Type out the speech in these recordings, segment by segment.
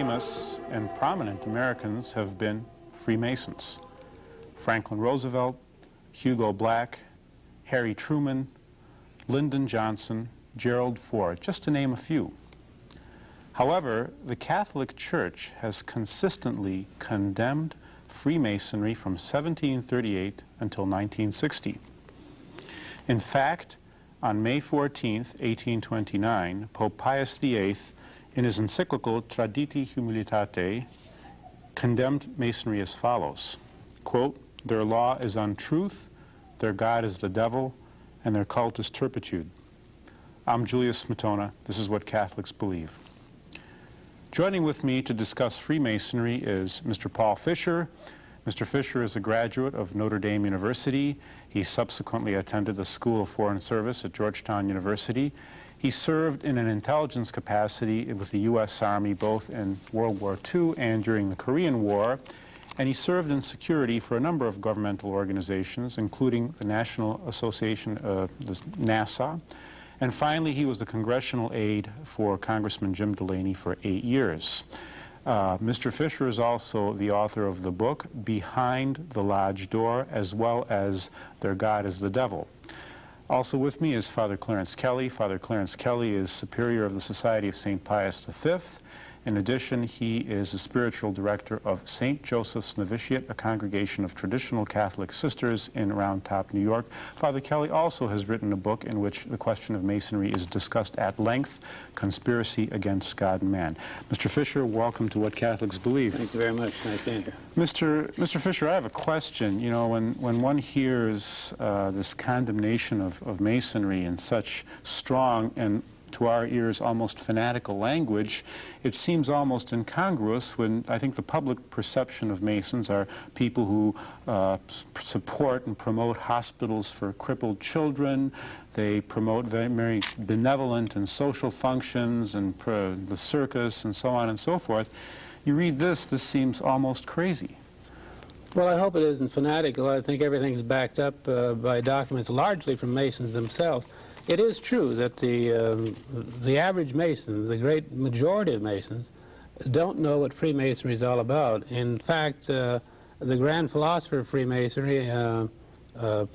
famous and prominent Americans have been Freemasons. Franklin Roosevelt, Hugo Black, Harry Truman, Lyndon Johnson, Gerald Ford, just to name a few. However, the Catholic Church has consistently condemned Freemasonry from 1738 until 1960. In fact, on May 14, 1829, Pope Pius VIII, in his encyclical Traditi Humilitate, condemned Masonry as follows, quote, "Their law is untruth, their God is the devil, and their cult is turpitude." I'm Julius Smetona. This is what Catholics believe. Joining with me to discuss Freemasonry is Mr. Paul Fisher. Mr. Fisher is a graduate of Notre Dame University. He subsequently attended the School of Foreign Service at Georgetown University. He served in an intelligence capacity with the U.S. Army both in World War II and during the Korean War. And he served in security for a number of governmental organizations, including the National Association, the NASA. And finally, he was the congressional aide for Congressman Jim Delaney for 8 years. Mr. Fisher is also the author of the book Behind the Lodge Door, as well as Their God is the Devil. Also with me is Father Clarence Kelly. Father Clarence Kelly is Superior of the Society of St. Pius V. In addition, he is the spiritual director of St. Joseph's Novitiate, a congregation of traditional Catholic sisters in Round Top, New York. Father Kelly also has written a book in which the question of Masonry is discussed at length, Conspiracy Against God and Man. Mr. Fisher, welcome to What Catholics Believe. Thank you very much. Nice being here. Mr. Fisher, I have a question. You know, when one hears this condemnation of Masonry in such strong and to our ears almost fanatical language, it seems almost incongruous when I think the public perception of Masons are people who support and promote hospitals for crippled children. They promote very benevolent and social functions and the circus and so on and so forth. You read this seems almost crazy. Well, I hope it isn't fanatical. I think everything's backed up by documents largely from Masons themselves. It is true that the average Mason, the great majority of Masons, don't know what Freemasonry is all about. In fact, the grand philosopher of Freemasonry,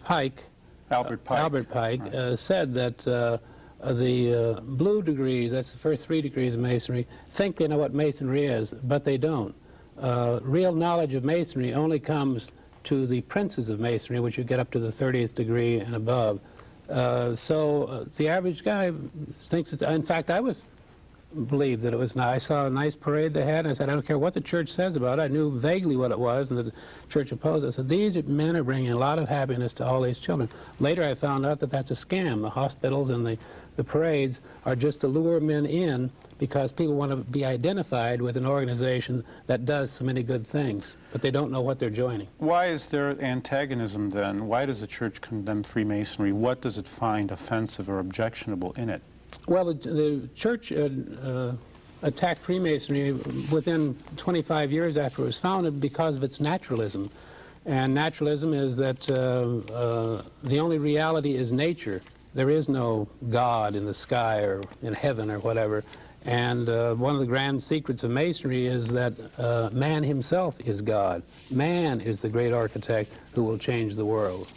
Pike, Albert Pike, right, said that the blue degrees, that's the first 3 degrees of Masonry, think they know what Masonry is, but they don't. Real knowledge of Masonry only comes to the princes of Masonry, which you get up to the 30th degree and above. So the average guy thinks it's, in fact, I believed that it was nice. I saw a nice parade they had, and I said, I don't care what the church says about it. I knew vaguely what it was, and the church opposed it. I said, these men are bringing a lot of happiness to all these children. Later I found out that that's a scam. The hospitals and the parades are just to lure men in because people want to be identified with an organization that does so many good things, but they don't know what they're joining. Why is there antagonism then? Why does the church condemn Freemasonry? What does it find offensive or objectionable in it? Well, the church attacked Freemasonry within 25 years after it was founded because of its naturalism. And naturalism is that the only reality is nature. There is no God in the sky or in heaven or whatever. And one of the grand secrets of Masonry is that man himself is God. Man is the great architect who will change the world.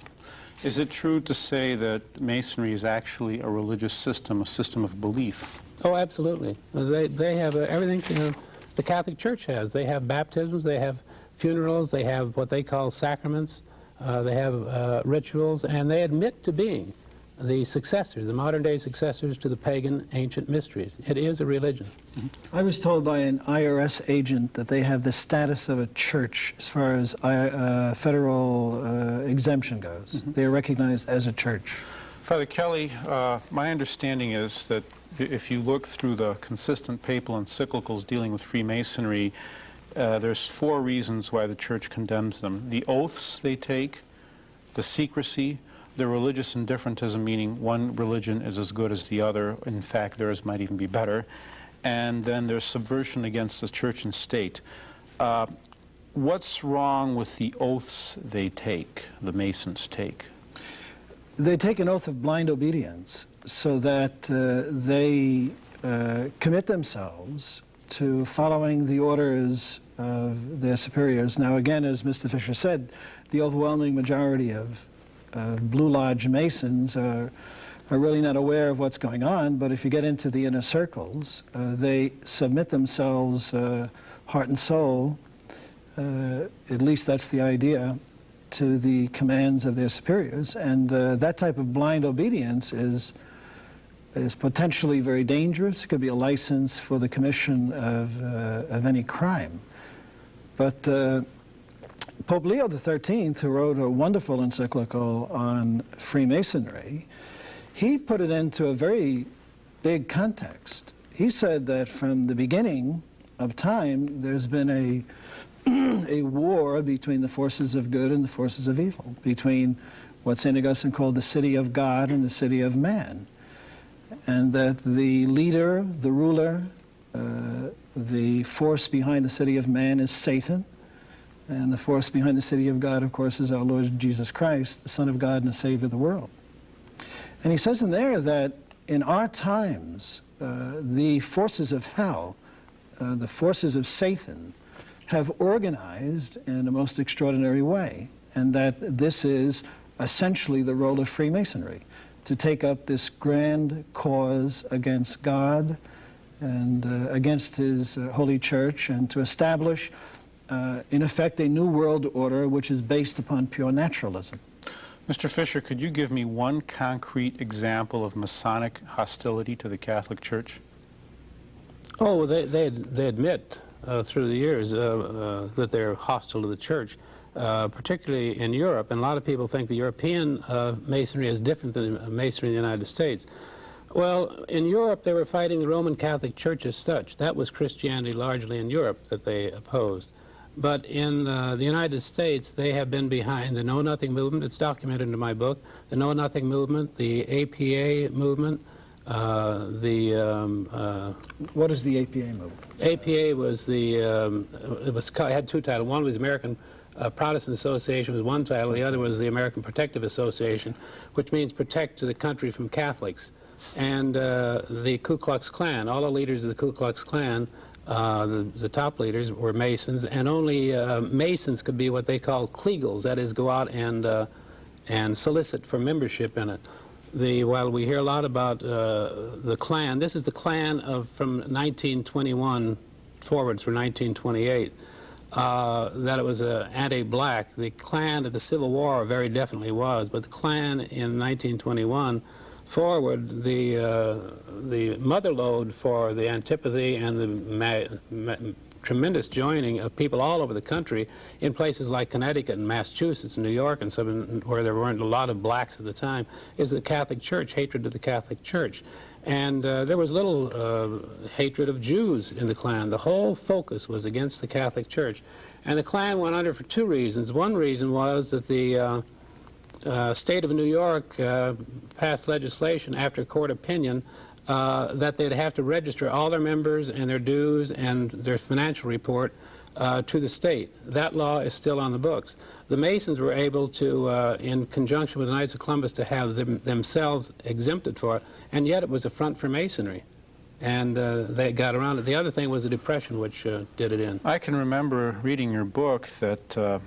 Is it true to say that Masonry is actually a religious system, a system of belief? Oh, absolutely. They have everything the Catholic Church has. They have baptisms, they have funerals, they have what they call sacraments, they have rituals, and they admit to being the successors, the modern-day successors to the pagan ancient mysteries. It is a religion. I was told by an IRS agent that they have the status of a church as far as federal exemption goes. They are recognized as a church. Father Kelly, my understanding is that if you look through the consistent papal encyclicals dealing with Freemasonry, there's 4 reasons why the church condemns them. The oaths they take, the secrecy, the religious indifferentism, meaning one religion is as good as the other, in fact theirs might even be better, and then there's subversion against the church and state. What's wrong with the oaths they take, the Masons take? They take an oath of blind obedience so that they commit themselves to following the orders of their superiors. Now, again, as Mr. Fisher said, the overwhelming majority of Blue Lodge Masons are really not aware of what's going on, but if you get into the inner circles, they submit themselves heart and soul, at least that's the idea, to the commands of their superiors. And that type of blind obedience is potentially very dangerous. It could be a license for the commission of any crime. But Pope Leo XIII, who wrote a wonderful encyclical on Freemasonry, he put it into a very big context. He said that from the beginning of time, there's been a war between the forces of good and the forces of evil, between what St. Augustine called the city of God and the city of man. And that the leader, the ruler, the force behind the city of man is Satan, and the force behind the city of God, of course, is our Lord Jesus Christ, the Son of God and the Savior of the world. And he says in there that in our times, the forces of hell, the forces of Satan, have organized in a most extraordinary way, and that this is essentially the role of Freemasonry, to take up this grand cause against God and against his holy church, and to establish, in effect, a new world order which is based upon pure naturalism. Mr. Fisher, could you give me one concrete example of Masonic hostility to the Catholic Church? Oh, they admit through the years that they're hostile to the Church, particularly in Europe. And a lot of people think the European Masonry is different than Masonry in the United States. Well, in Europe, they were fighting the Roman Catholic Church as such. That was Christianity largely in Europe that they opposed. But in the United States, they have been behind the Know Nothing movement. It's documented in my book. The Know Nothing movement, the APA movement, what is the APA movement? APA was it had two titles. One was American Protestant Association was one title. The other was the American Protective Association, which means protect the country from Catholics. And the Ku Klux Klan, all the leaders of the Ku Klux Klan, the top leaders were Masons, and only Masons could be what they call Kliegels, that is, go out and solicit for membership in it. While we hear a lot about the Klan, this is the Klan from 1921 forwards for 1928, that it was anti-black. The Klan at the Civil War very definitely was, but the Klan in 1921 forward, the mother lode for the antipathy and the tremendous joining of people all over the country in places like Connecticut and Massachusetts and New York and some where there weren't a lot of blacks at the time, is the Catholic Church, hatred of the Catholic Church. And there was little hatred of Jews in the Klan. The whole focus was against the Catholic Church. And the Klan went under for two reasons. One reason was that the state of New York passed legislation after court opinion that they'd have to register all their members and their dues and their financial report to the state. That law is still on the books. The Masons were able to, in conjunction with the Knights of Columbus, to have themselves exempted for it, and yet it was a front for Masonry. And they got around it. The other thing was the Depression, which did it in. I can remember reading your book that,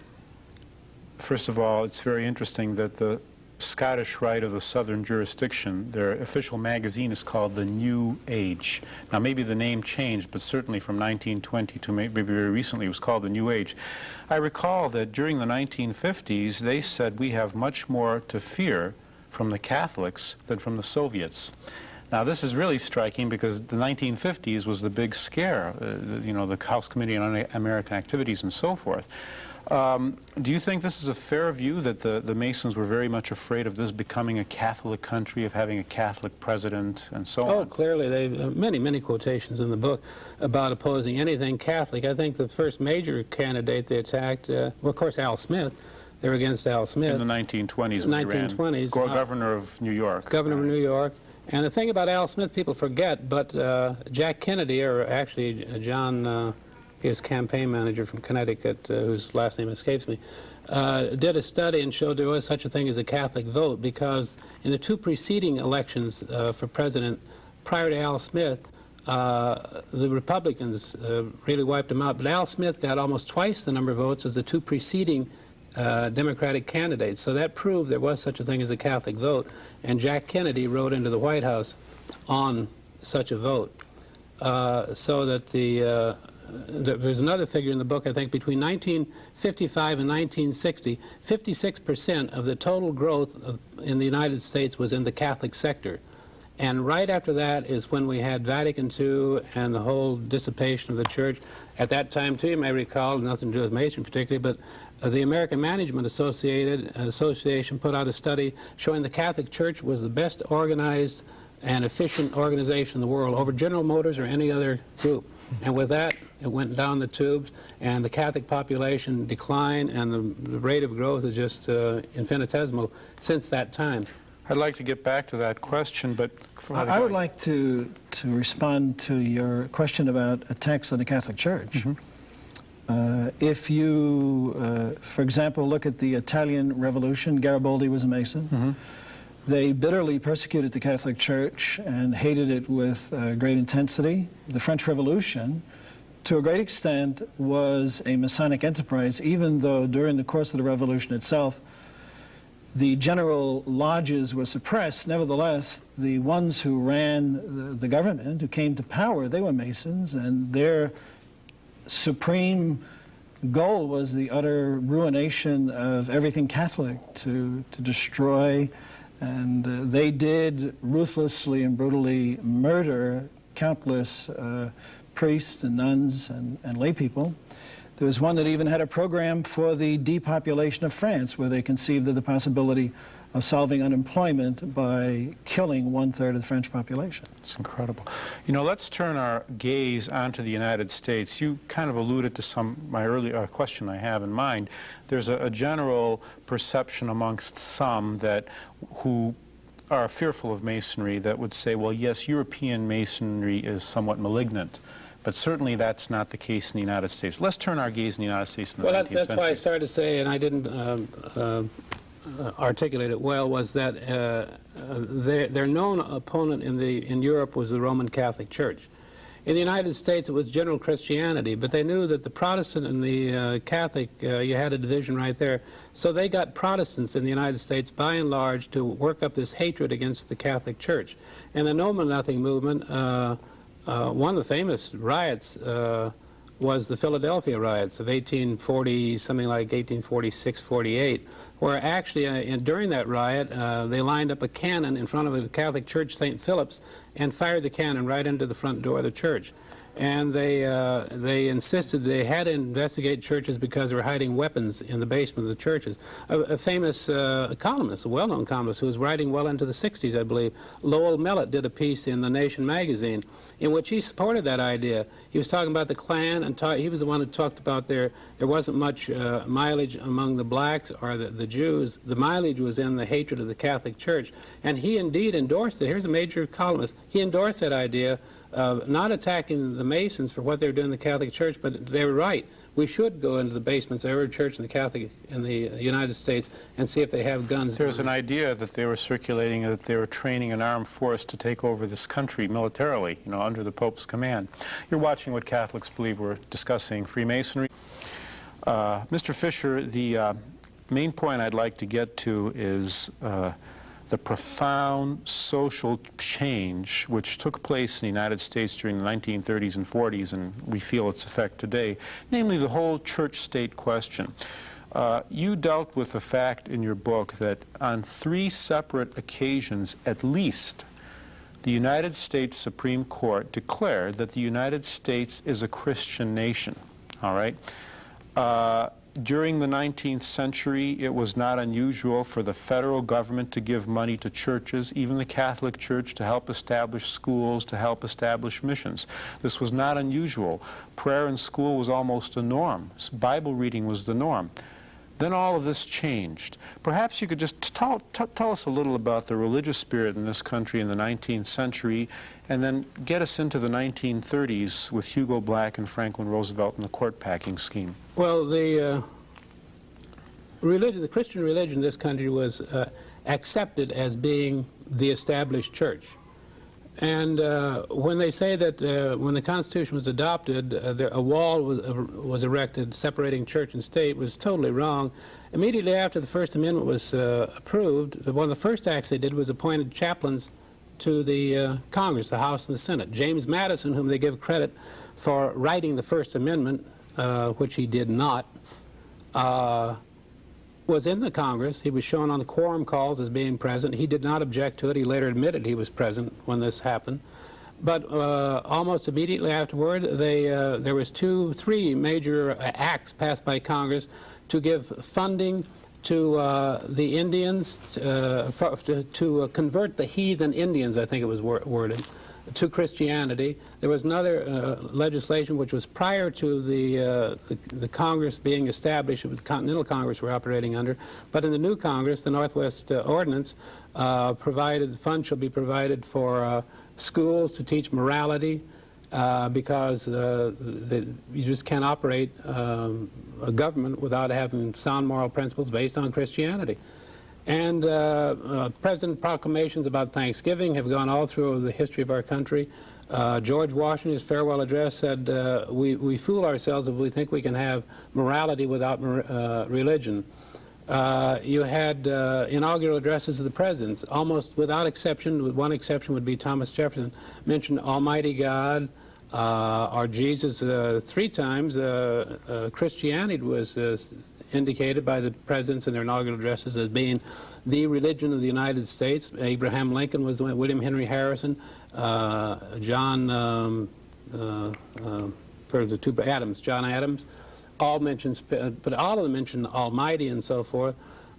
first of all, it's very interesting that the Scottish Rite of the Southern Jurisdiction, their official magazine is called The New Age. Now, maybe the name changed, but certainly from 1920 to maybe very recently it was called The New Age. I recall that during the 1950s, they said we have much more to fear from the Catholics than from the Soviets. Now, this is really striking because the 1950s was the big scare, you know, the House Committee on American Activities and so forth. Do you think this is a fair view, that the Masons were very much afraid of this becoming a Catholic country, of having a Catholic president and so on? Oh, clearly. They many quotations in the book about opposing anything Catholic. I think the first major candidate they attacked, well, of course, Al Smith. They were against Al Smith. In the 1920s. 1920s. Governor of New York. Governor of New York. And the thing about Al Smith, people forget, but Jack Kennedy, or actually John, his campaign manager from Connecticut, whose last name escapes me, did a study and showed there was such a thing as a Catholic vote, because in the two preceding elections for president prior to Al Smith, the Republicans really wiped them out. But Al Smith got almost twice the number of votes as the two preceding Democratic candidates. So that proved there was such a thing as a Catholic vote. And Jack Kennedy rode into the White House on such a vote. So that there's another figure in the book, I think, between 1955 and 1960, 56% of the total growth in the United States was in the Catholic sector. And right after that is when we had Vatican II and the whole dissipation of the church. At that time, too, you may recall, nothing to do with Masonry particularly, but the American Management Association put out a study showing the Catholic Church was the best organized and efficient organization in the world over General Motors or any other group. And with that, it went down the tubes, and the Catholic population declined, and the rate of growth is just infinitesimal since that time. I'd like to get back to that question, but... I would like to respond to your question about attacks on the Catholic Church. If you, for example, look at the Italian Revolution, Garibaldi was a Mason. They bitterly persecuted the Catholic Church and hated it with great intensity. The French Revolution, to a great extent, was a Masonic enterprise, even though during the course of the Revolution itself, the general lodges were suppressed. Nevertheless, the ones who ran the government, who came to power, they were Masons, and their supreme goal was the utter ruination of everything Catholic, to destroy. And they did ruthlessly and brutally murder countless priests and nuns and lay people. There was one that even had a program for the depopulation of France, where they conceived of the possibility of solving unemployment by killing 1/3 of the French population. It's incredible. You know, let's turn our gaze onto the United States. You kind of alluded to my earlier question I have in mind. There's a general perception amongst some who are fearful of Masonry that would say, well, yes, European Masonry is somewhat malignant. But certainly that's not the case in the United States. Let's turn our gaze in the United States in the 19th century. Well, that's why I started to say, and I didn't articulate it well, was that their known opponent in Europe was the Roman Catholic Church. In the United States, it was general Christianity, but they knew that the Protestant and the Catholic, you had a division right there. So they got Protestants in the United States, by and large, to work up this hatred against the Catholic Church. And the No More Nothing movement, one of the famous riots was the Philadelphia riots of 1840, something like 1846, 48, where actually during that riot they lined up a cannon in front of a Catholic church, St. Philip's, and fired the cannon right into the front door of the church. And they insisted they had to investigate churches because they were hiding weapons in the basement of the churches. A famous columnist, a well-known columnist who was writing well into the 60s, I believe, Lowell Mellett, did a piece in The Nation magazine in which he supported that idea. He was talking about the Klan, and he was the one who talked about there wasn't much mileage among the blacks or the Jews. The mileage was in the hatred of the Catholic Church. And he indeed endorsed it. Here's a major columnist. He endorsed that idea of not attacking the Masons for what they were doing in the Catholic Church, but they were right. We should go into the basements of every church in the United States and see if they have guns. There's an idea that they were circulating that they were training an armed force to take over this country militarily, you know, under the Pope's command. You're watching What Catholics Believe. We're discussing Freemasonry. Mr. Fisher, the main point I'd like to get to is the profound social change which took place in the United States during the 1930s and 40s, and we feel its effect today, namely the whole church-state question. You dealt with the fact in your book that on 3 separate occasions, at least, the United States Supreme Court declared that the United States is a Christian nation, all right? During the 19th century, it was not unusual for the federal government to give money to churches, even the Catholic Church, to help establish schools, to help establish missions. This was not unusual. Prayer in school was almost a norm. Bible reading was the norm. Then all of this changed. Perhaps you could just tell us a little about the religious spirit in this country in the 19th century, and then get us into the 1930s with Hugo Black and Franklin Roosevelt and the court-packing scheme. Well, the Christian religion in this country was accepted as being the established church. And when they say that when the Constitution was adopted, a wall was erected separating church and state, was totally wrong. Immediately after the First Amendment was approved, one of the first acts they did was appointed chaplains to the Congress, the House and the Senate. James Madison, whom they give credit for writing the First Amendment, which he did not, was in the Congress. He was shown on the quorum calls as being present. He did not object to it. He later admitted he was present when this happened. But almost immediately afterward, there was three major acts passed by Congress to give funding to the Indians, to convert the heathen Indians, I think it was worded, to Christianity. There was another legislation which was prior to the Congress being established. It was the Continental Congress we're operating under. But in the new Congress, the Northwest Ordinance provided funds shall be provided for schools to teach morality, because you just can't operate a government without having sound moral principles based on Christianity. And President proclamations about Thanksgiving have gone all through the history of our country. George Washington's farewell address said, we fool ourselves if we think we can have morality without religion. You had inaugural addresses of the presidents, almost without exception, with one exception would be Thomas Jefferson, mentioned Almighty God, or Jesus 3 times. Christianity was indicated by the presidents in their inaugural addresses as being the religion of the United States. Abraham Lincoln was the one, William Henry Harrison, John Adams, all mentions, but all of them mention Almighty and so forth.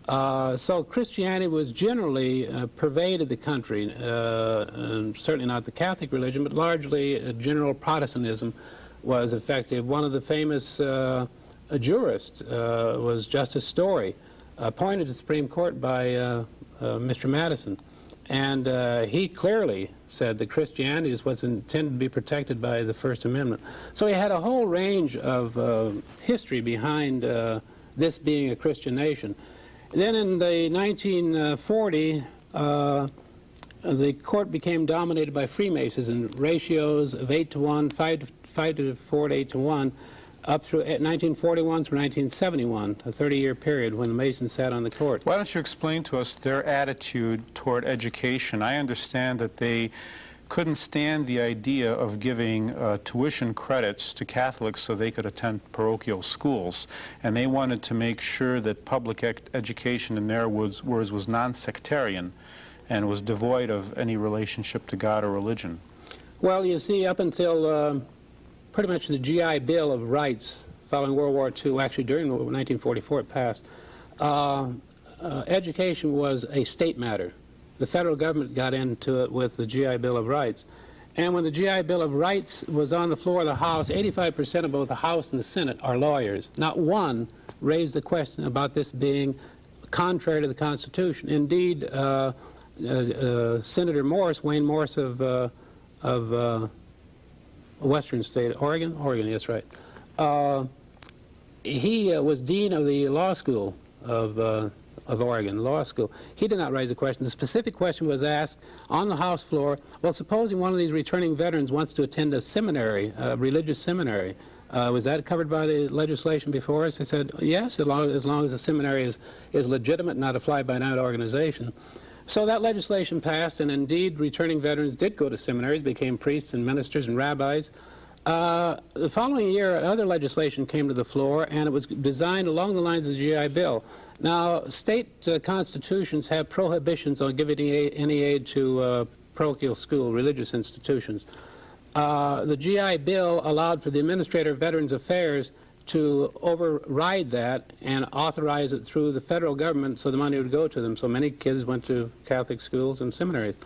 So Christianity was generally pervaded the country, and certainly not the Catholic religion, but largely general Protestantism was effective. One of the famous jurists was Justice Story, appointed to the Supreme Court by Mr. Madison. And he clearly said that Christianity is what's intended to be protected by the First Amendment. So he had a whole range of history behind this being a Christian nation. And then in the 1940, the court became dominated by Freemasons in ratios of 8-to-1, 5-to-4 to 8-to-1, up through 1941 through 1971, a 30-year period when the Masons sat on the court. Why don't you explain to us their attitude toward education? I understand that they couldn't stand the idea of giving tuition credits to Catholics so they could attend parochial schools, and they wanted to make sure that public education, in their words, was non-sectarian and was devoid of any relationship to God or religion. Well, you see, up until pretty much the GI Bill of Rights following World War II, actually during 1944 it passed, education was a state matter. The federal government got into it with the GI Bill of Rights. And when the GI Bill of Rights was on the floor of the House, 85% of both the House and the Senate are lawyers. Not one raised the question about this being contrary to the Constitution. Indeed, Senator Morse, Wayne Morse of Western state, Oregon? Oregon, yes, right. He was dean of the law school of Oregon Law School. He did not raise a question. The specific question was asked on the House floor, well, supposing one of these returning veterans wants to attend a seminary, a religious seminary, was that covered by the legislation before us? They said, yes, as long as the seminary is legitimate, not a fly-by-night organization. So that legislation passed, and indeed returning veterans did go to seminaries, became priests and ministers and rabbis. The following year, other legislation came to the floor, and it was designed along the lines of the GI Bill. Now, state constitutions have prohibitions on giving any aid to parochial school, religious institutions. The GI Bill allowed for the Administrator of Veterans Affairs to override that and authorize it through the federal government so the money would go to them. So many kids went to Catholic schools and seminaries.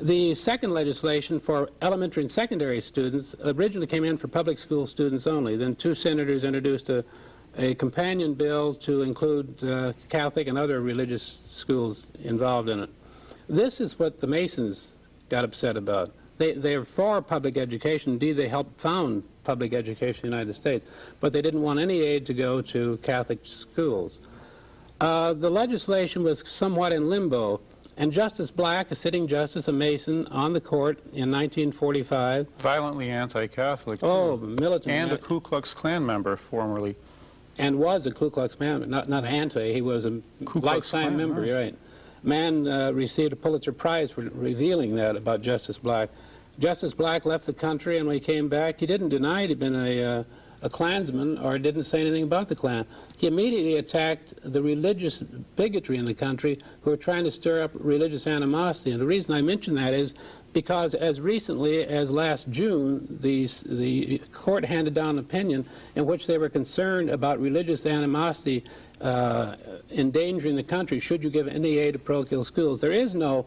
The second legislation for elementary and secondary students originally came in for public school students only. Then 2 senators introduced a companion bill to include Catholic and other religious schools involved in it. This is what the Masons got upset about. They're for public education. Indeed, they helped found public education in the United States, but they didn't want any aid to go to Catholic schools. The legislation was somewhat in limbo. And Justice Black, a sitting justice, a Mason, on the court in 1945. Violently anti-Catholic, too. Oh, militant. And a Ku Klux Klan member, formerly. And was a Ku Klux Klan, not anti, he was a lifetime member, right. Right. Man received a Pulitzer Prize for revealing that about Justice Black. Justice Black left the country, and when he came back, he didn't deny he'd been a Klansman or didn't say anything about the Klan. He immediately attacked the religious bigotry in the country who were trying to stir up religious animosity. And the reason I mention that is because as recently as last June, the court handed down an opinion in which they were concerned about religious animosity endangering the country should you give any aid to parochial schools. There is no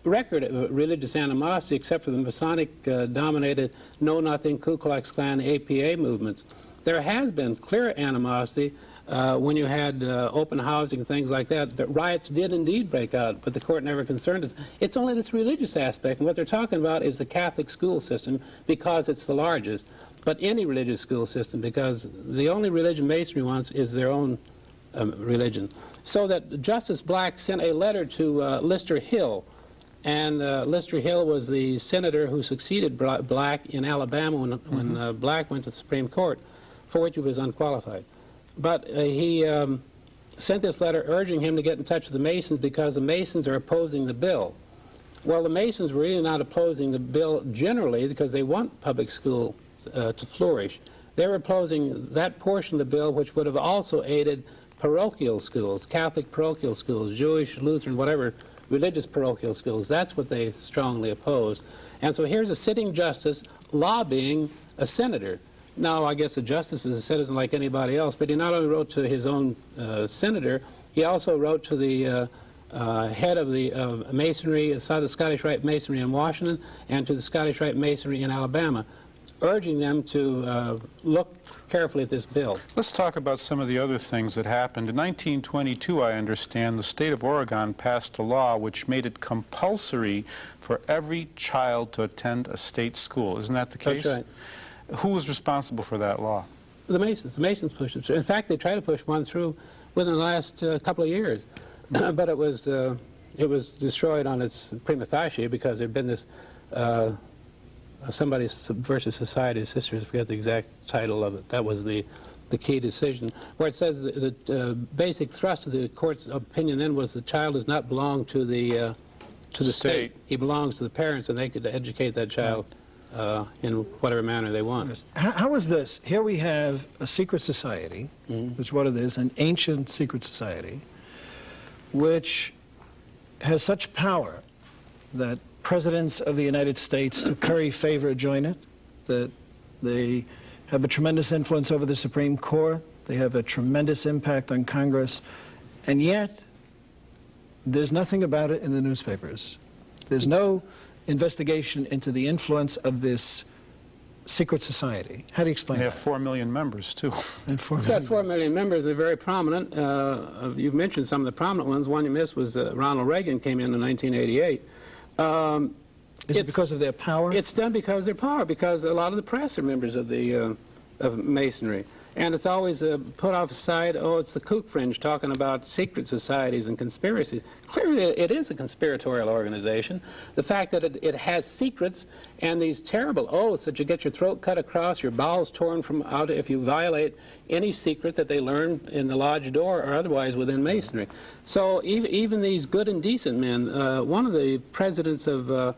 record of religious animosity except for the Masonic-dominated Know-Nothing, Ku Klux Klan, APA movements. There has been clear animosity when you had open housing and things like that. The riots did indeed break out, but the court never concerned us. It's only this religious aspect, and what they're talking about is the Catholic school system because it's the largest, but any religious school system, because the only religion Masonry wants is their own religion. So that Justice Black sent a letter to Lister Hill, and Lister Hill was the senator who succeeded Black in Alabama when Black went to the Supreme Court, for which he was unqualified. But he sent this letter urging him to get in touch with the Masons because the Masons are opposing the bill. Well, the Masons were really not opposing the bill generally because they want public school to flourish. They were opposing that portion of the bill which would have also aided parochial schools, Catholic parochial schools, Jewish, Lutheran, whatever, religious parochial schools. That's what they strongly opposed. And so here's a sitting justice lobbying a senator. Now, I guess a justice is a citizen like anybody else, but he not only wrote to his own senator, he also wrote to the head of the Masonry, the Scottish Rite Masonry in Washington, and to the Scottish Rite Masonry in Alabama, urging them to look carefully at this bill. Let's talk about some of the other things that happened. In 1922, I understand, the state of Oregon passed a law which made it compulsory for every child to attend a state school. Isn't that the case? That's right. Who was responsible for that law? The Masons. The Masons pushed it through. In fact, they tried to push one through within the last couple of years, but it was destroyed on its prima facie because there'd been this somebody versus Society of Sisters, I forget the exact title of it. That was the key decision, where it says that the basic thrust of the court's opinion then was the child does not belong to the state. He belongs to the parents, and they could educate that child in whatever manner they want. How is this? Here we have a secret society, which is what it is, an ancient secret society, which has such power that presidents of the United States to curry favor join it, that they have a tremendous influence over the Supreme Court, they have a tremendous impact on Congress, and yet there's nothing about it in the newspapers. There's no investigation into the influence of this secret society. How do you explain that? They have 4 million members, too. And 4 It's got 4 million members. They're very prominent. You've mentioned some of the prominent ones. One you missed was Ronald Reagan came in 1988. Is it because of their power? It's done because of their power, because a lot of the press are members of the of Masonry. And it's always put off aside, oh, it's the kook fringe talking about secret societies and conspiracies. Clearly, it is a conspiratorial organization. The fact that it has secrets and these terrible oaths that you get your throat cut across, your bowels torn from out if you violate any secret that they learn in the lodge door or otherwise within Masonry. So even these good and decent men, one of the presidents of the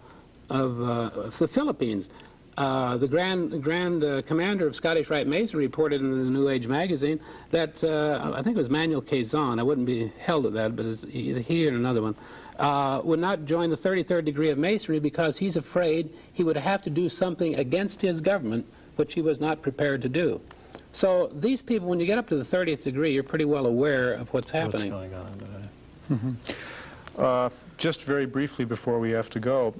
Philippines, the grand commander of Scottish Rite Masonry reported in the New Age magazine that, I think it was Manuel Quezon, I wouldn't be held at that, but it's either he or another one, would not join the 33rd degree of Masonry because he's afraid he would have to do something against his government, which he was not prepared to do. So these people, when you get up to the 30th degree, you're pretty well aware of what's happening. What's going on? Just very briefly before we have to go,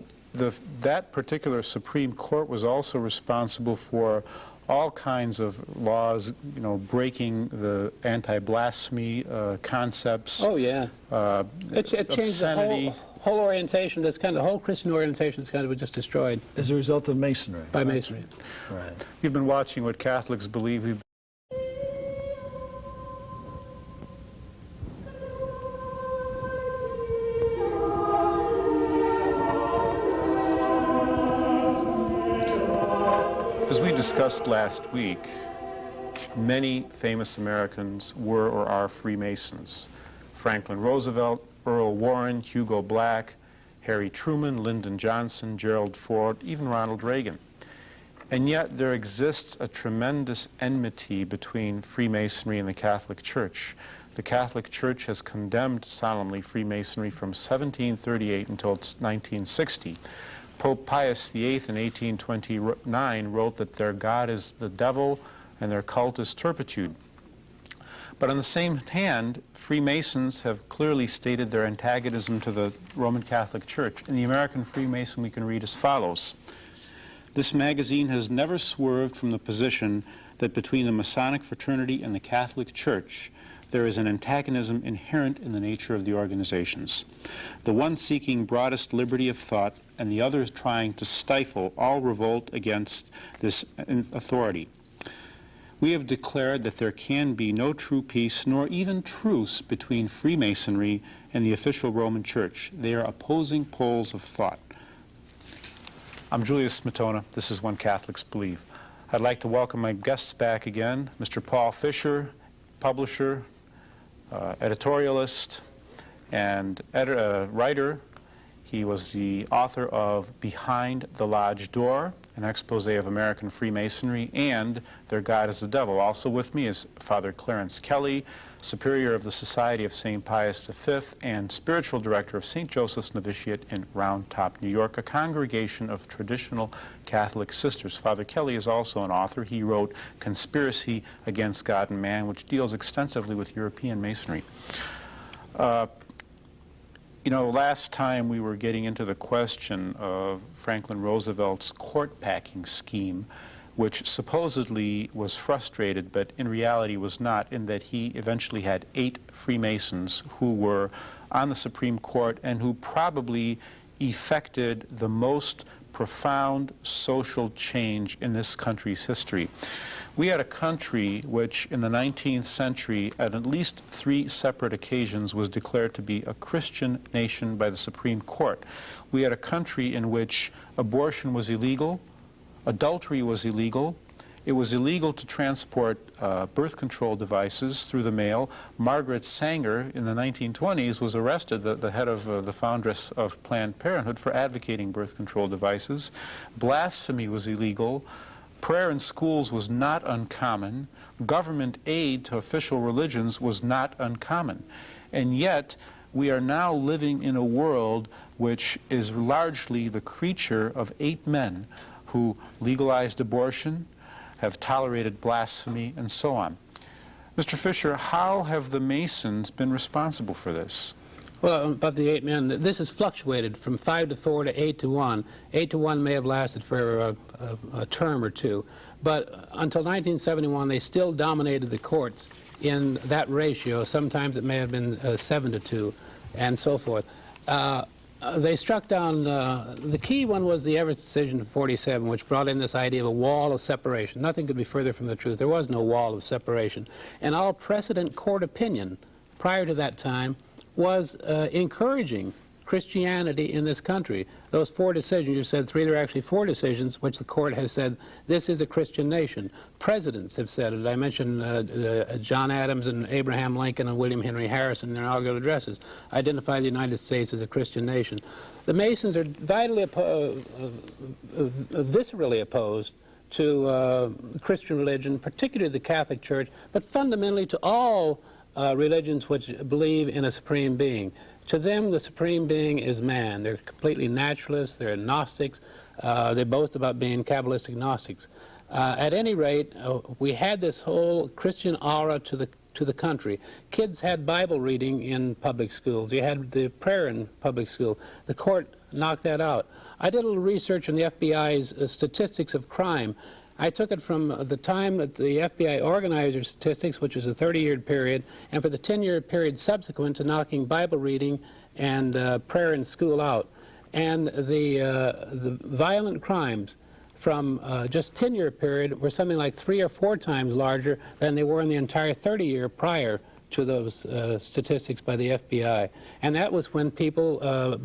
that particular Supreme Court was also responsible for all kinds of laws, you know, breaking the anti-blasphemy concepts. Oh, yeah. It changed the whole orientation. That's kind of the whole Christian orientation is kind of just destroyed. As a result of Masonry. By Masonry. Right. You've been watching what Catholics believe. discussed last week, many famous Americans were or are Freemasons. Franklin Roosevelt, Earl Warren, Hugo Black, Harry Truman, Lyndon Johnson, Gerald Ford, even Ronald Reagan. And yet there exists a tremendous enmity between Freemasonry and the Catholic Church. The Catholic Church has condemned solemnly Freemasonry from 1738 until 1960. Pope Pius VIII in 1829 wrote that their God is the devil and their cult is turpitude. But on the same hand, Freemasons have clearly stated their antagonism to the Roman Catholic Church. In the American Freemason, we can read as follows. This magazine has never swerved from the position that between the Masonic fraternity and the Catholic Church, there is an antagonism inherent in the nature of the organizations. The one seeking broadest liberty of thought and the others trying to stifle all revolt against this authority. We have declared that there can be no true peace nor even truce between Freemasonry and the official Roman Church. They are opposing poles of thought. I'm Julius Smetona. This is When Catholics Believe. I'd like to welcome my guests back again, Mr. Paul Fisher, publisher, editorialist, and writer. He was the author of Behind the Lodge Door, an expose of American Freemasonry, and Their God is the Devil. Also with me is Father Clarence Kelly, Superior of the Society of St. Pius V and Spiritual Director of St. Joseph's Novitiate in Round Top, New York, a congregation of traditional Catholic sisters. Father Kelly is also an author. He wrote Conspiracy Against God and Man, which deals extensively with European Masonry. You know, last time we were getting into the question of Franklin Roosevelt's court-packing scheme, which supposedly was frustrated, but in reality was not, in that he eventually had 8 Freemasons who were on the Supreme Court and who probably effected the most profound social change in this country's history. We had a country which in the 19th century at least 3 separate occasions was declared to be a Christian nation by the Supreme Court. We had a country in which abortion was illegal, adultery was illegal, it was illegal to transport birth control devices through the mail. Margaret Sanger in the 1920s was arrested, the head of the foundress of Planned Parenthood, for advocating birth control devices. Blasphemy was illegal. Prayer in schools was not uncommon. Government aid to official religions was not uncommon. And yet, we are now living in a world which is largely the creature of 8 men who legalized abortion, have tolerated blasphemy, and so on. Mr. Fisher, how have the Masons been responsible for this? Well, about the 8 men, this has fluctuated from 5 to 4 to 8 to 1. 8 to 1 may have lasted for a term or two, but until 1971 they still dominated the courts in that ratio. Sometimes it may have been 7 to 2, and so forth. They struck down, the key one was the Everson decision of 47, which brought in this idea of a wall of separation. Nothing could be further from the truth. There was no wall of separation. And all precedent court opinion prior to that time was encouraging Christianity in this country. Those 4 decisions, you said 3, there are actually 4 decisions which the court has said this is a Christian nation. Presidents have said it. I mentioned John Adams and Abraham Lincoln and William Henry Harrison in their inaugural addresses identify the United States as a Christian nation. The Masons are vitally viscerally opposed to Christian religion, particularly the Catholic Church, but fundamentally to all religions which believe in a supreme being. To them, the supreme being is man. They're completely naturalists, they're Gnostics, they boast about being Kabbalistic Gnostics. At any rate, we had this whole Christian aura to the country. Kids had Bible reading in public schools. You had the prayer in public school. The court knocked that out. I did a little research on the FBI's statistics of crime. I took it from the time that the FBI organized their statistics, which was a 30-year period, and for the 10-year period subsequent to knocking Bible reading and prayer in school out. And the violent crimes from just 10-year period were something like 3 or 4 times larger than they were in the entire 30-year prior to those statistics by the FBI. And that was when people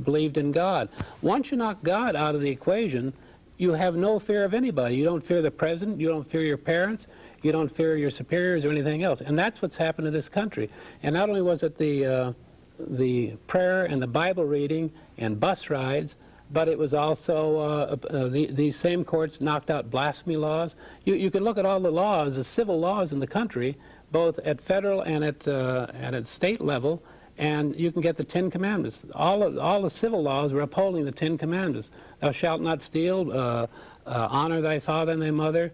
believed in God. Once you knock God out of the equation, you have no fear of anybody. You don't fear the president, you don't fear your parents, you don't fear your superiors or anything else. And that's what's happened to this country. And not only was it the prayer and the Bible reading and bus rides, but it was also these same courts knocked out blasphemy laws. You can look at all the laws, the civil laws in the country, both at federal and at state level, and you can get the 10 Commandments. All the civil laws were upholding the 10 Commandments. Thou shalt not steal, honor thy father and thy mother,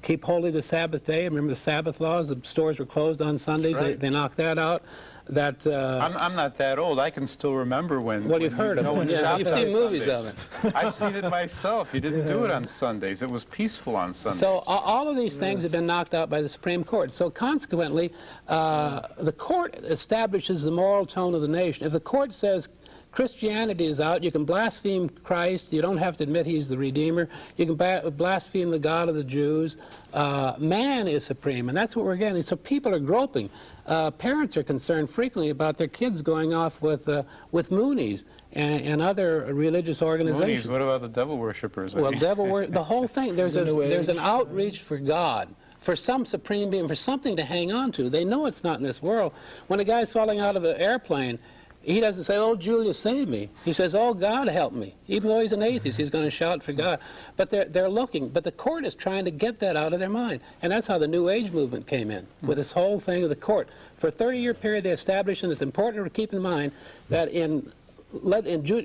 keep holy the Sabbath day. Remember the Sabbath laws? The stores were closed on Sundays. Right. They knocked that out. That I'm not that old. I can still remember when. Well, you've heard of it. Yeah, you've seen movies of it. I've seen it myself. You didn't do it on Sundays. It was peaceful on Sundays. So all of these things have been knocked out by the Supreme Court. So consequently, the court establishes the moral tone of the nation. If the court says Christianity is out, you can blaspheme Christ, you don't have to admit he's the Redeemer, you can blaspheme the God of the Jews, man is supreme, and that's what we're getting. So people are groping. Parents are concerned frequently about their kids going off with Moonies and other religious organizations. Moonies, what about the devil worshippers? Well, the whole thing, there's an outreach for God, for some supreme being, for something to hang on to. They know it's not in this world. When a guy's falling out of an airplane, he doesn't say, "Oh, Julia, save me." He says, "Oh, God, help me." Even though he's an atheist, he's going to shout for God. But they're looking. But the court is trying to get that out of their mind. And that's how the New Age movement came in, with this whole thing of the court. For a 30-year period, they established, and it's important to keep in mind, that in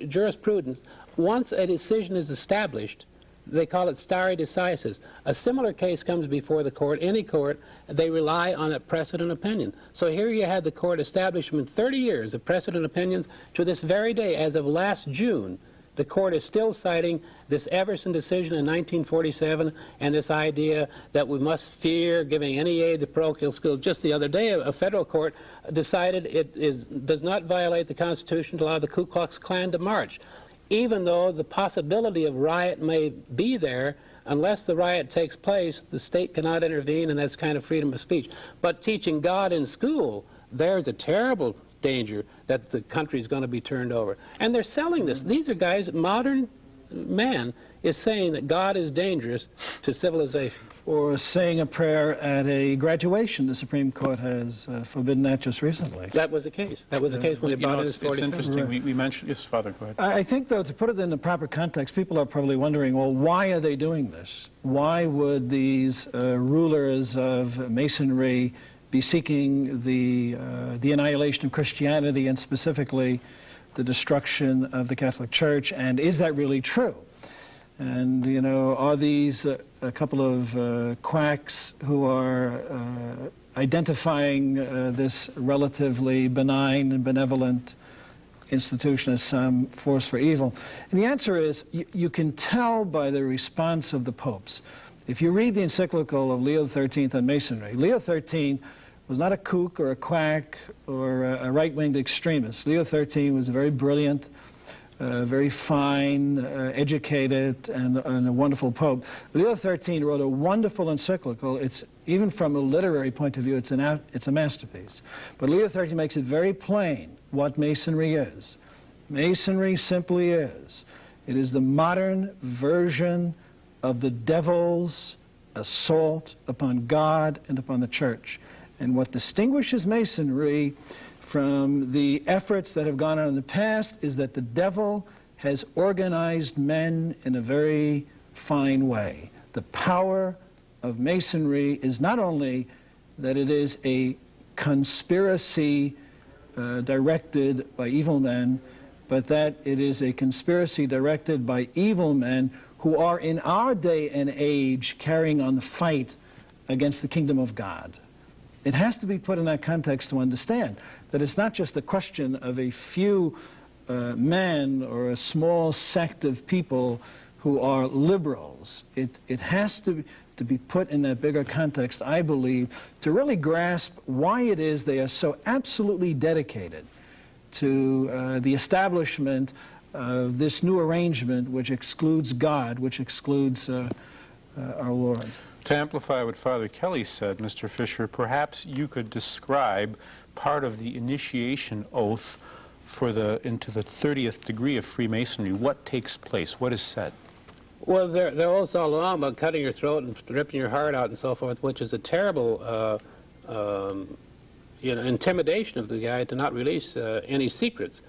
jurisprudence, once a decision is established, they call it stare decisis. A similar case comes before the court, any court, they rely on a precedent opinion. So here you had the court establishment 30 years of precedent opinions. To this very day, as of last June, the court is still citing this Everson decision in 1947 and this idea that we must fear giving any aid to parochial schools. Just the other day, a federal court decided it does not violate the Constitution to allow the Ku Klux Klan to march, even though the possibility of riot may be there. Unless the riot takes place, the state cannot intervene, and that's kind of freedom of speech. But teaching God in school, there's a terrible danger that the country is going to be turned over. And they're selling this. These are guys, modern man is saying that God is dangerous to civilization. Or saying a prayer at a graduation. The Supreme Court has forbidden that just recently. That was the case. That was the case when they brought it in 47. It's interesting. Right. We mentioned, yes, Father, go ahead. I think, though, to put it in the proper context, people are probably wondering, well, why are they doing this? Why would these rulers of Masonry be seeking the annihilation of Christianity and specifically the destruction of the Catholic Church? And is that really true? And, you know, are these a couple of quacks who are identifying this relatively benign and benevolent institution as some force for evil? And the answer is, you can tell by the response of the popes. If you read the encyclical of Leo XIII on Masonry, Leo XIII was not a kook or a quack or a right-winged extremist. Leo XIII was a very brilliant, very fine, educated, and a wonderful pope. Leo XIII wrote a wonderful encyclical. It's, even from a literary point of view, it's a masterpiece. But Leo XIII makes it very plain what Masonry is. Masonry simply is. It is the modern version of the devil's assault upon God and upon the church. And what distinguishes Masonry from the efforts that have gone on in the past is that the devil has organized men in a very fine way. The power of Masonry is not only that it is a conspiracy directed by evil men, but that it is a conspiracy directed by evil men who are in our day and age carrying on the fight against the kingdom of God. It has to be put in that context to understand that it's not just a question of a few men or a small sect of people who are liberals. It has to be put in that bigger context, I believe, to really grasp why it is they are so absolutely dedicated to the establishment of this new arrangement which excludes God, which excludes our Lord. To amplify what Father Kelly said, Mr. Fisher, perhaps you could describe part of the initiation oath for into the 30th degree of Freemasonry. What takes place? What is said? Well, they're also all along about cutting your throat and ripping your heart out and so forth, which is a terrible intimidation of the guy to not release any secrets.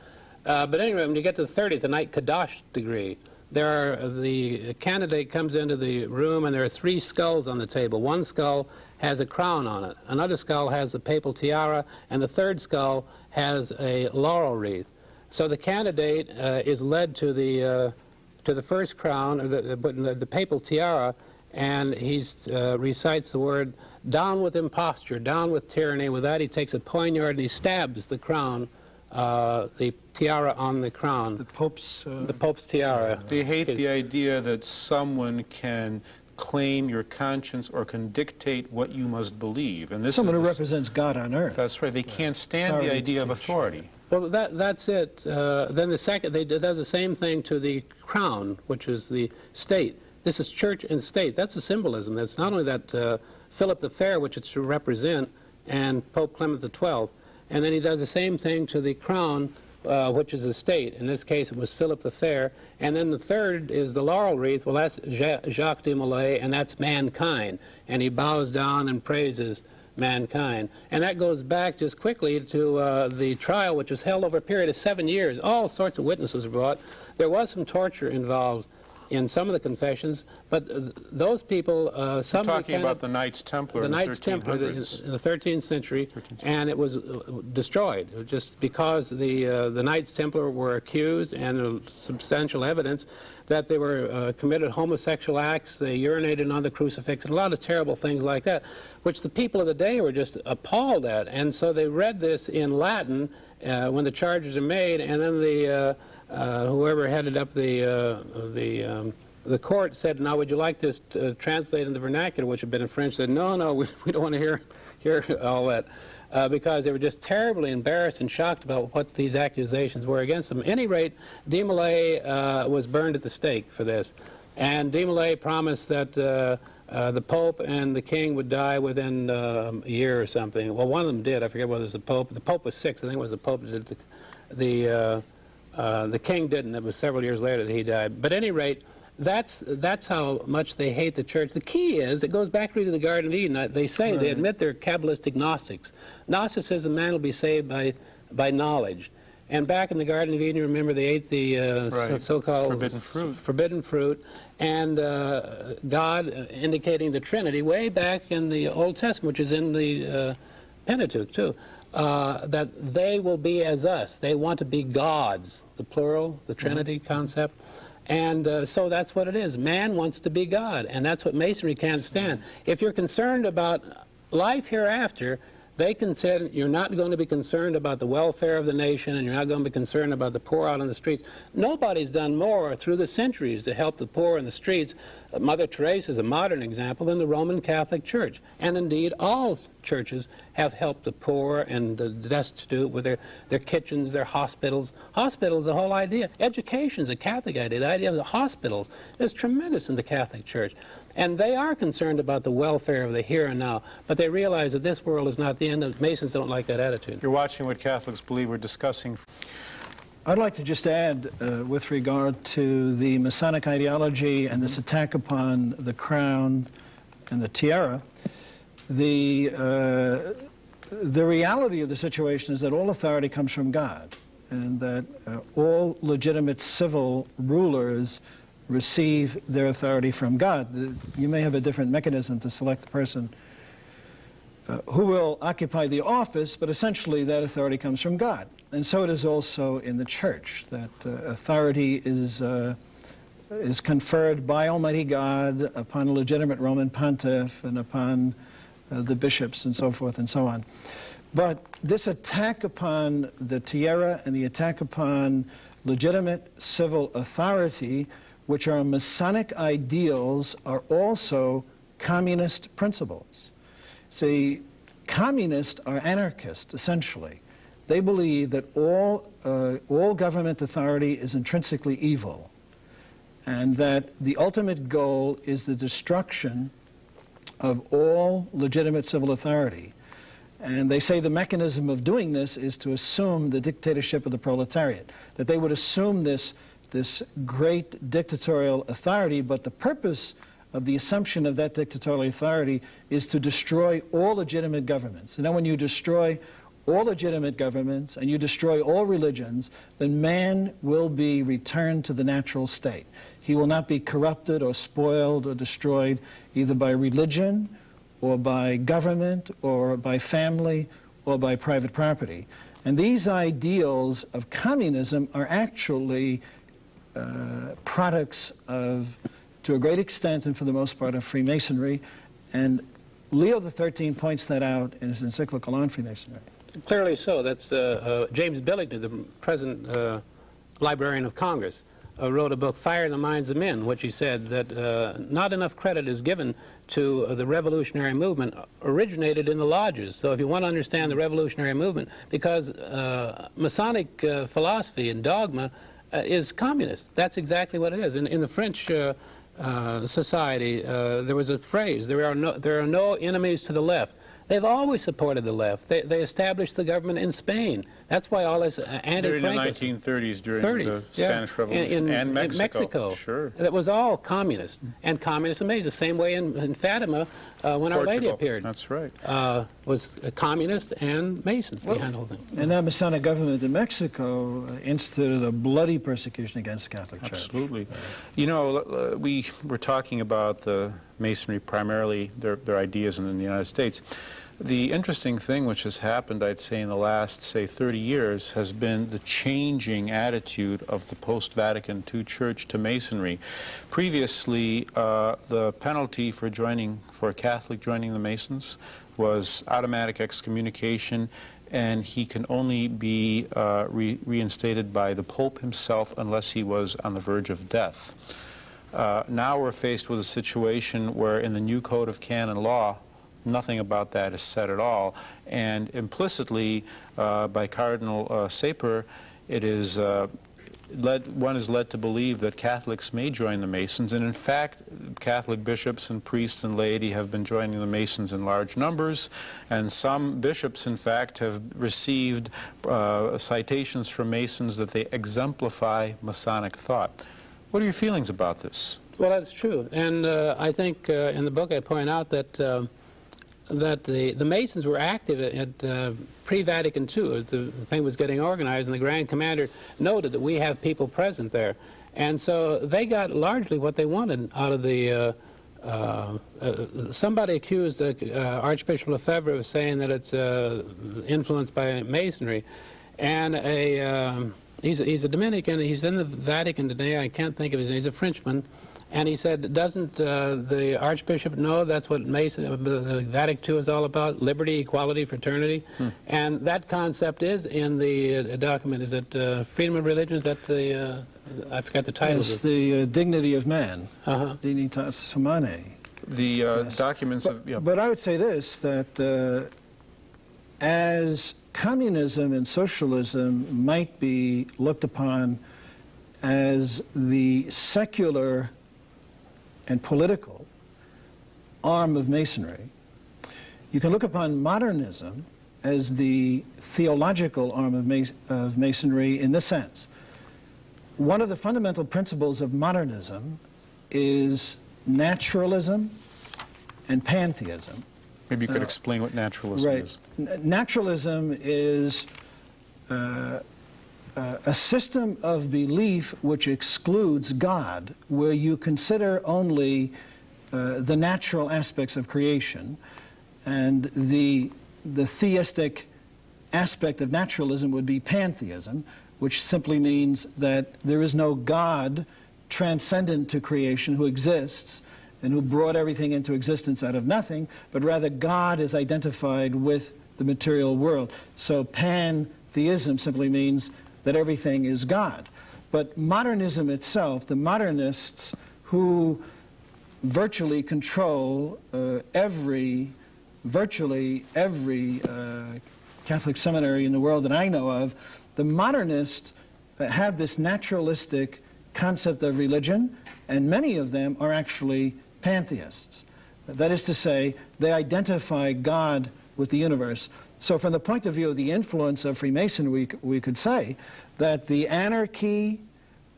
But anyway, when you get to the 30th, the Knight Kadosh degree, the candidate comes into the room and there are 3 skulls on the table. One skull has a crown on it, another skull has the papal tiara, and the 3rd skull has a laurel wreath. So the candidate is led to the first crown, or the papal tiara, and he recites the word, "Down with imposture, down with tyranny." With that, he takes a poignard and he stabs the crown, the tiara on the crown. The Pope's tiara. They hate the idea that someone can claim your conscience or can dictate what you must believe. And this someone who represents God on earth. That's right. They can't stand the idea of authority. Well, that's it. Then the second, it does the same thing to the crown, which is the state. This is church and state. That's a symbolism. That's not only that Philip the Fair, which it's to represent, and Pope Clement XII. And then he does the same thing to the crown, which is the state. In this case, it was Philip the Fair. And then the third is the laurel wreath. Well, that's Jacques de Molay, and that's mankind. And he bows down and praises mankind. And that goes back just quickly to the trial, which was held over a period of 7 years. All sorts of witnesses were brought. There was some torture involved in some of the confessions, but those people, some You're talking about the Knights Templar in the 1300s. In the 13th century, and it was destroyed just because the Knights Templar were accused, and substantial evidence that they were committed homosexual acts, they urinated on the crucifix, and a lot of terrible things like that, which the people of the day were just appalled at. And so they read this in Latin when the charges are made, and then whoever headed up the court said, "Now, would you like this translated in the vernacular," which had been in French. Said, "No, we don't want to hear all that," because they were just terribly embarrassed and shocked about what these accusations were against them. At any rate, de Molay was burned at the stake for this, and de Molay promised that the Pope and the King would die within a year or something. Well, one of them did. I forget whether it was the Pope. The Pope was 6. I think it was the Pope that did the King didn't. It was several years later that he died. But at any rate, that's how much they hate the church. The key is, it goes back really to the Garden of Eden. They say, they admit they're Kabbalistic Gnostics. Gnosticism, man will be saved by knowledge. And back in the Garden of Eden, remember, they ate the so-called forbidden fruit. And God indicating the Trinity way back in the Old Testament, which is in the Pentateuch too. That they will be as us. They want to be gods, the plural, the Trinity concept. And so that's what it is. Man wants to be God, and that's what Masonry can't stand. If you're concerned about life hereafter, they consider you're not going to be concerned about the welfare of the nation, and you're not going to be concerned about the poor out on the streets. Nobody's done more through the centuries to help the poor in the streets. Mother Teresa is a modern example than the Roman Catholic Church. And indeed, all churches have helped the poor and the destitute with their kitchens, their hospitals. Hospitals, the whole idea. Education is a Catholic idea. The idea of the hospitals is tremendous in the Catholic Church. And they are concerned about the welfare of the here and now, but they realize that this world is not the end. The Masons don't like that attitude. You're watching What Catholics Believe. We're discussing. I'd like to just add, with regard to the Masonic ideology and this attack upon the crown and the tiara, the reality of the situation is that all authority comes from God, and that all legitimate civil rulers receive their authority from God. You may have a different mechanism to select the person who will occupy the office, but essentially that authority comes from God. And so it is also in the church, that authority is conferred by Almighty God upon a legitimate Roman pontiff and upon the bishops and so forth and so on. But this attack upon the tiara and the attack upon legitimate civil authority, which are Masonic ideals, are also communist principles. See, communists are anarchists, essentially. They believe that all government authority is intrinsically evil, and that the ultimate goal is the destruction of all legitimate civil authority. And they say the mechanism of doing this is to assume the dictatorship of the proletariat, that they would assume this this great dictatorial authority, but the purpose of the assumption of that dictatorial authority is to destroy all legitimate governments. And then when you destroy all legitimate governments and you destroy all religions, then man will be returned to the natural state. He will not be corrupted or spoiled or destroyed either by religion or by government or by family or by private property. And these ideals of communism are actually products of, to a great extent and for the most part, of Freemasonry. And Leo XIII points that out in his encyclical on Freemasonry. Clearly so. That's James Billington, the present Librarian of Congress, wrote a book, Fire in the Minds of Men, which he said that not enough credit is given to the revolutionary movement originated in the lodges. So if you want to understand the revolutionary movement, because Masonic philosophy and dogma is communist. That's exactly what it is. In the French society, there was a phrase, there are no enemies to the left. They've always supported the left. They established the government in Spain. That's why all this anti-Franco... During the 1930s, during the Spanish Revolution, and Mexico. Sure. It was all communist. And communism is the same way in Fatima when Our Lady appeared. That's right. Was a communist and Masons behind the whole thing. And that Masonic government in Mexico instituted a bloody persecution against the Catholic Church. Absolutely. You know, we were talking about the Masonry, primarily their ideas in the United States. The interesting thing which has happened, I'd say, in the last, say, 30 years has been the changing attitude of the post-Vatican II Church to Masonry. Previously, the penalty for a Catholic joining the Masons was automatic excommunication, and he can only be reinstated by the Pope himself unless he was on the verge of death. Now we're faced with a situation where in the new Code of Canon Law, nothing about that is said at all, and implicitly by Cardinal Sapir, it is one is led to believe that Catholics may join the Masons, and in fact Catholic bishops and priests and laity have been joining the Masons in large numbers, and some bishops in fact have received citations from Masons that they exemplify Masonic thought. What are your feelings about this? Well, that's true, and I think in the book I point out that that the Masons were active at pre-Vatican II as the thing was getting organized, and the Grand Commander noted that we have people present there. And so they got largely what they wanted out of the... somebody accused Archbishop Lefebvre of saying that it's influenced by Masonry. And he's a Dominican, he's in the Vatican today, I can't think of his name, he's a Frenchman. And he said, doesn't the Archbishop know that's what the Vatican II is all about? Liberty, equality, fraternity. And that concept is in the document. Is it Freedom of Religion? Is that the, I forgot the title. It's the Dignity of Man. Dignitas Humanae. The documents of... Yeah. But I would say this, that as communism and socialism might be looked upon as the secular and political arm of Masonry, you can look upon modernism as the theological arm of Masonry in this sense. One of the fundamental principles of modernism is naturalism and pantheism. Maybe you could explain what naturalism is. Naturalism is a system of belief which excludes God, where you consider only the natural aspects of creation, and the theistic aspect of naturalism would be pantheism, which simply means that there is no God transcendent to creation who exists and who brought everything into existence out of nothing, but rather God is identified with the material world. So pantheism simply means that everything is God. But modernism itself, the modernists who virtually control virtually every Catholic seminary in the world that I know of, the modernists have this naturalistic concept of religion, and many of them are actually pantheists. That is to say, they identify God with the universe. So from the point of view of the influence of Freemasonry, we could say that the anarchy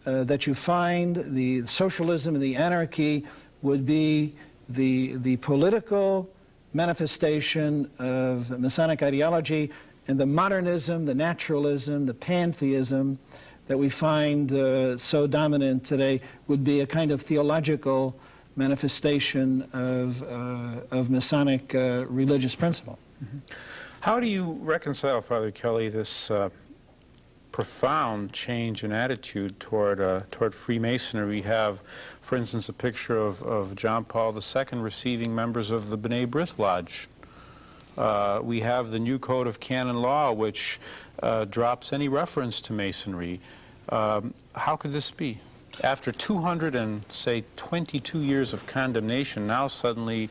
that you find, the socialism and the anarchy, would be the political manifestation of Masonic ideology, and the modernism, the naturalism, the pantheism that we find so dominant today would be a kind of theological manifestation of Masonic religious principle. Mm-hmm. How do you reconcile, Father Kelly, this profound change in attitude toward Freemasonry? We have, for instance, a picture of John Paul II receiving members of the B'nai B'rith Lodge. We have the new Code of Canon Law, which drops any reference to Masonry. How could this be? After 22 years of condemnation, now suddenly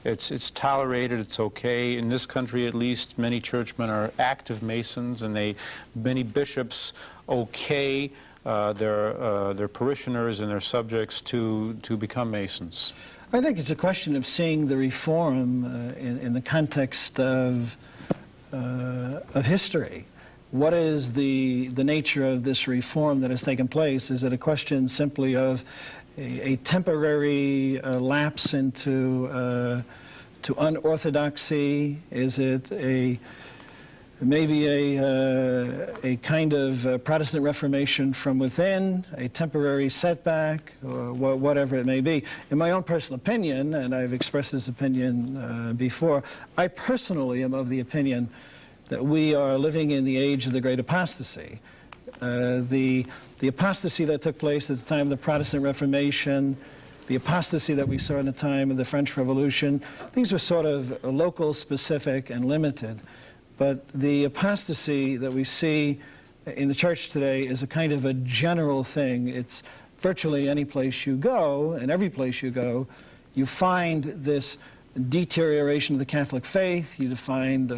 it's tolerated, it's okay. In this country, at least, many churchmen are active Masons, and many bishops okay their parishioners and their subjects to become Masons. I think it's a question of seeing the reform in the context of history. What is the nature of this reform that has taken place? Is it a question simply of a temporary lapse into to unorthodoxy? Is it maybe a kind of Protestant Reformation from within, a temporary setback, or whatever it may be? In my own personal opinion, and I've expressed this opinion before, I personally am of the opinion that we are living in the age of the great apostasy. The apostasy that took place at the time of the Protestant Reformation, the apostasy that we saw in the time of the French Revolution, these were sort of local, specific, and limited. But the apostasy that we see in the church today is a kind of a general thing. It's virtually any place you go, and every place you go, you find this deterioration of the Catholic faith. You find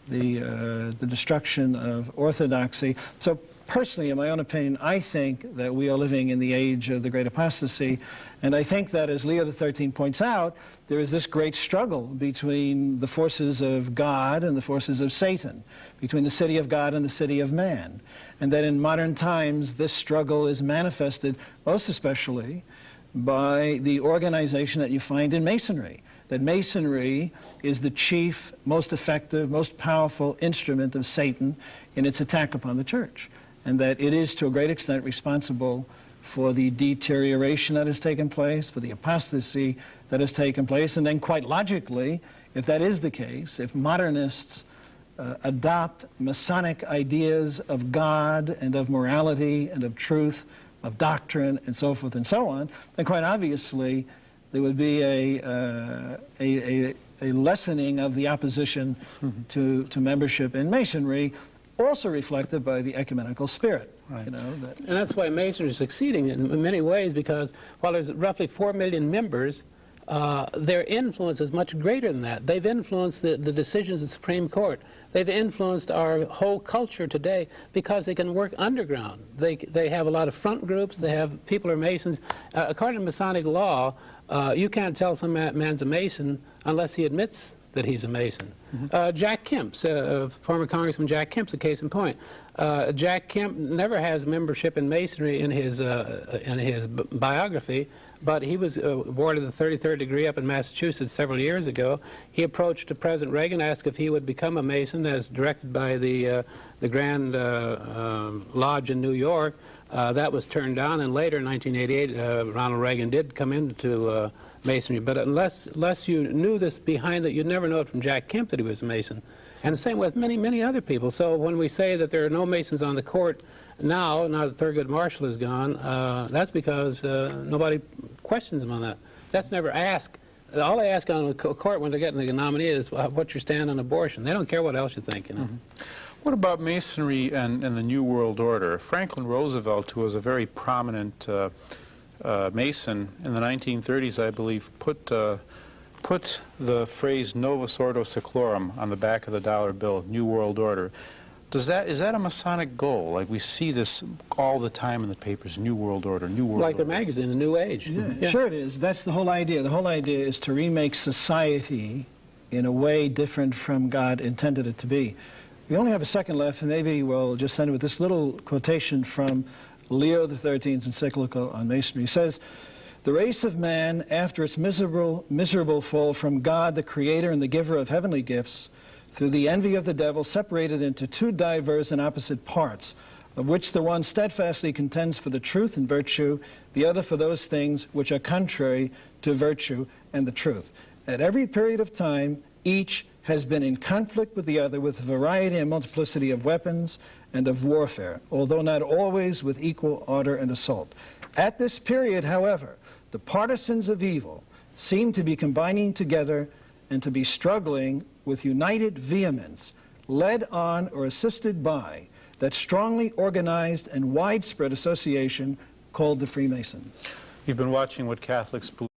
the destruction of orthodoxy. So personally, in my own opinion, I think that we are living in the age of the great apostasy. And I think that, as Leo XIII points out, there is this great struggle between the forces of God and the forces of Satan, between the city of God and the city of man. And that in modern times, this struggle is manifested most especially by the organization that you find in Masonry. That Masonry is the chief, most effective, most powerful instrument of Satan in its attack upon the church. And that it is, to a great extent, responsible for the deterioration that has taken place, for the apostasy that has taken place. And then, quite logically, if that is the case, if modernists adopt Masonic ideas of God and of morality and of truth, of doctrine, and so forth and so on, then quite obviously there would be a lessening of the opposition to membership in Masonry, also reflected by the ecumenical spirit. Right. You know, and that's why Masonry is succeeding in many ways, because while there's roughly 4 million members, their influence is much greater than that. They've influenced the decisions of the Supreme Court. They've influenced our whole culture today because they can work underground. They have a lot of front groups. They have people who are Masons. According to Masonic law, you can't tell some man's a Mason unless he admits that he's a Mason. Mm-hmm. Jack Kemp's, former Congressman Jack Kemp's a case in point. Jack Kemp never has membership in Masonry in his biography, but he was awarded the 33rd degree up in Massachusetts several years ago. He approached President Reagan, asked if he would become a Mason as directed by the Grand Lodge in New York. That was turned down, and later in 1988, Ronald Reagan did come into Masonry. But unless you knew this behind it, you'd never know it from Jack Kemp that he was a Mason. And the same with many, many other people. So when we say that there are no Masons on the court now that Thurgood Marshall is gone, that's because nobody questions them on that. That's never asked. All they ask on the court when they're getting the nominee is what's your stand on abortion. They don't care what else you think, you know. Mm-hmm. What about Masonry and the New World Order? Franklin Roosevelt, who was a very prominent Mason in the 1930s, I believe, put the phrase Novus Ordo Seclorum on the back of the dollar bill, New World Order. Is that a Masonic goal? Like we see this all the time in the papers, New World Order, New World Order. Like the magazine, The New Age. Yeah, yeah. Sure it is. That's the whole idea. The whole idea is to remake society in a way different from God intended it to be. We only have a second left, and maybe we'll just end with this little quotation from Leo XIII's encyclical on Masonry. He says, "The race of man, after its miserable fall from God, the creator and the giver of heavenly gifts, through the envy of the devil, separated into two diverse and opposite parts, of which the one steadfastly contends for the truth and virtue, the other for those things which are contrary to virtue and the truth. At every period of time, each has been in conflict with the other with a variety and multiplicity of weapons and of warfare, although not always with equal ardor and assault. At this period, however, the partisans of evil seem to be combining together and to be struggling with united vehemence, led on or assisted by that strongly organized and widespread association called the Freemasons." You've been watching what Catholics believe.